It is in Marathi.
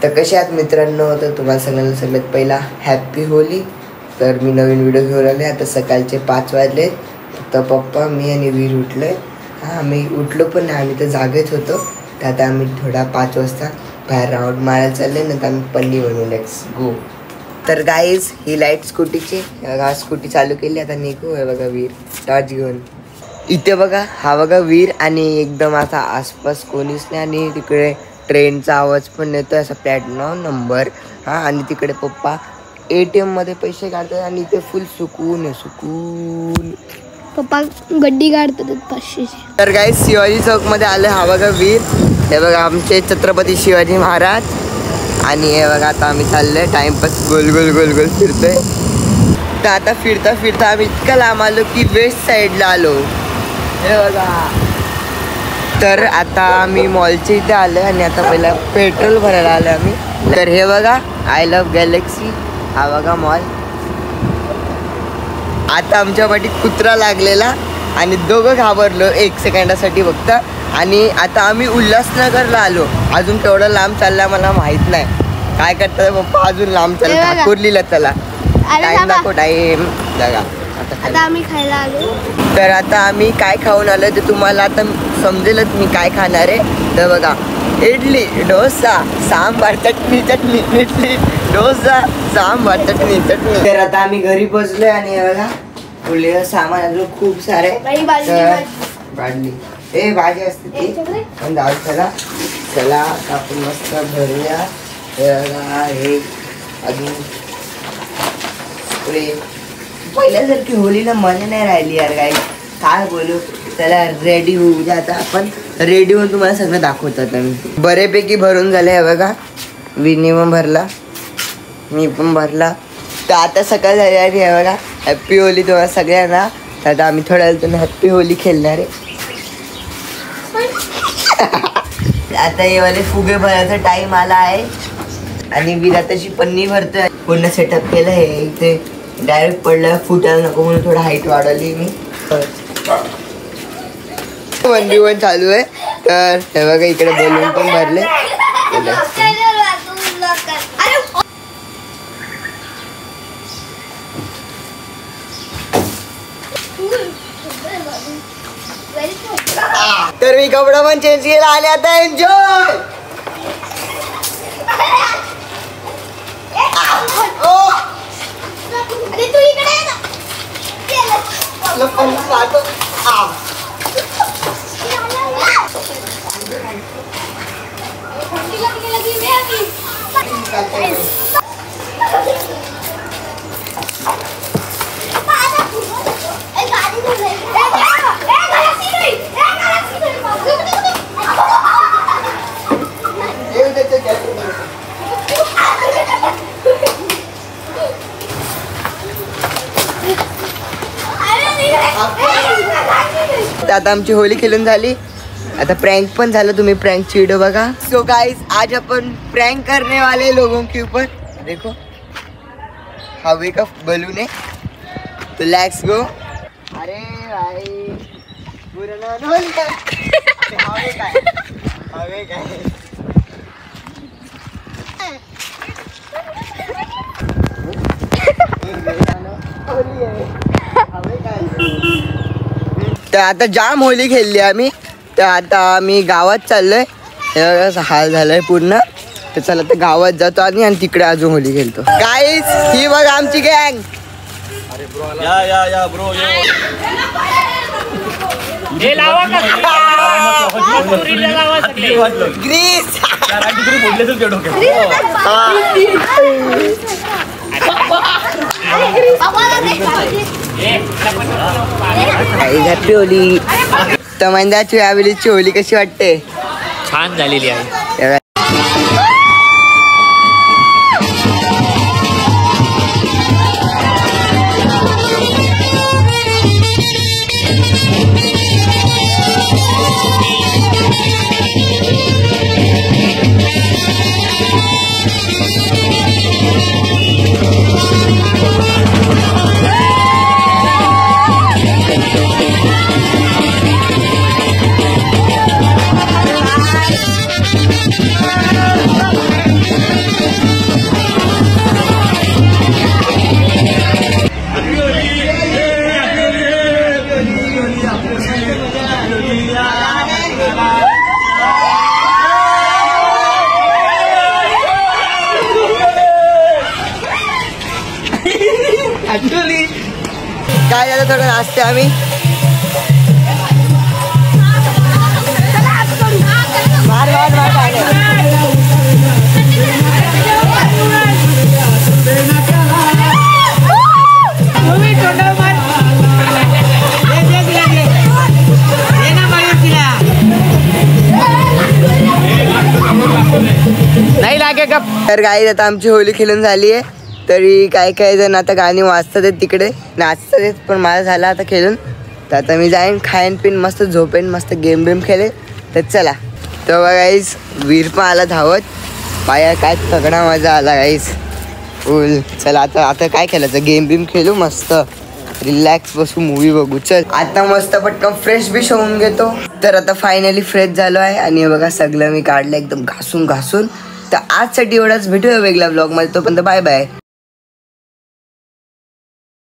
तर कसे आहात मित्रांनो? तर तुम्हाला सगळ्यांना सगळ्यात पहिला हॅपी होली. तर मी नवीन व्हिडिओ घेऊन आले. आता सकाळचे 5 वाजले. तर पप्पा मी आणि वीर उठलोय. आम्ही उठलो पण नाही, आम्ही तर जागेच होतो. तर आता आम्ही थोडा 5 वाजता बाहेर राऊंड मारायला चालले. नंतर आम्ही पन्नी बनवू. Let's go. तर गाईज ही लाईट स्कूटीची स्कूटी चालू केली. आता निघू. आहे बघा वीर टॉर्च घेऊन. इथे बघा हा बघा वीर आणि एकदम असा आसपास कोणीच नाही आणि तिकडे ट्रेनचा आवाज पण येतो असा प्लॅटफॉर्म नंबर. आणि तिकडे पप्पा ATM मध्ये पैसे काढतात आणि इथे फुल सुकून आहे, सुकून. पप्पा गड्डी काढतात 500. तर गाईज शिवाजी चौक मध्ये आलं. हा बघा वीर. हे बघा आमचे छत्रपती शिवाजी महाराज. आणि हे बघा आता आम्ही चाललोय टाइमपास गोल गोल गोल गोल फिरतोय. तर आता फिरता फिरता आम्ही इतका लांब आलो की वेस्ट साईडला आलो. हे बघा. तर आता आम्ही मॉलच्या इथे आलो आणि आता पहिला पेट्रोल भरायला आलो आम्ही. तर हे बघा आय लव्ह गॅलेक्सी. हा बघा मॉल. आता आमच्या पाठीत कुत्रा लागलेला आणि दोघं घाबरलो 1 सेकंदासाठी फक्त. आणि आता आम्ही उल्हासनगरला आलो. अजून तेवढं लांब चालला मला माहित नाही. काय करतात पप्पा? अजून लांब चालला. ठाकुर्लीला चला. टाइम दाखव टाइम. बघा आता आम्ही खायला आलो. तर आता आम्ही काय खाऊन आलो ते तुम्हाला आता समजेलच मी काय खाणार आहे. तर बघा इडली डोसा सांबार चटणी चटणी इडली डोसा सांबार चटणी चटणी. तर आता आम्ही घरी पोहोचलोय आणि हे बघा पुढे सामान अजून खूप सारे. बाटली ए भाजी असते ती पण जाऊ. चला चला आता आपण मस्त भरूया. हे अजून पहिल्यासारखी होलीला मजा नाही राहिली यार. काय बोलू. चला रेडी होऊ द्या. आता आपण रेडी होऊन तुम्हाला सगळं दाखवतात. आम्ही बरेपैकी भरून झाले. हे बघा विनी पण भरला, मी पण भरला. तर आता सकाळ झाली आणि हे बघा हॅप्पी होली तुम्हाला सगळ्यांना. आता आम्ही थोड्या वेळ हॅप्पी होली खेळणार आहे. आता हे वाले फुगे भरायचा टाइम आला आहे आणि मी आताशी पन्नी भरतोय. पूर्ण सेटअप केलं. हे इथे डायरेक्ट पडलं फुटायला नको म्हणून थोडं हाईट वाढवली मी. 1v1 चालू आहे. तर हे बघा इकडे बलून पण भरले. तर मी कपडा पण चेंज केला आणि आता एन्जॉय. आता आमची होली खेळून झाली. आता प्रैंक पण झालं. तुम्ही प्रैंकची व्हिडिओ बघा. सो गाइस आज अपन प्रैंक करने वाले लोगों के ऊपर. देखो हवे का बलून है. तो लेट्स गो. अरे भाई पूरा ना हवे का हवे का तर आता जाम होली खेळली आम्ही. तर आता आम्ही गावात चाललोय. हाल झालाय पूर्ण. तर चला तर गावात जातो आणि तिकडे अजून होली खेळतो. गाईस ही बघ आमची गँग. या ब्रो ग्रीस हॅपी होली. तर मंदाची यावेळीची होली कशी वाटते? छान झालेली आहे. काय झालं थोडं नाचते आम्ही. मार मार मार काय नाही लागे का. तर गाईज आता आमची होळी खेळून झाली आहे. तरी काही काही जण आता गाणी वाजतात आहेत तिकडे नाचतात आहेत, पण माझं झालं आता खेळून. तर आता मी जाईन खाईन पिन मस्त झोपेन मस्त गेम बेम खेळेन. तर चला तेव्हा गाईज वीर पण आला धावत. पाया काय तगडा मजा आला गाईज फुल. चला आता आता काय खेळायचं गेम बिम खेळू मस्त रिलॅक्स बसू मूवी बघू. चल आता मस्त पटकन फ्रेश बिश होऊन घेतो. तर आता फायनली फ्रेश झालो आहे आणि बघा सगळं मी काढलं एकदम घासून घासून. तर आजसाठी एवढाच, भेटूया वेगळ्या ब्लॉगमध्ये. तोपर्यंत बाय बाय.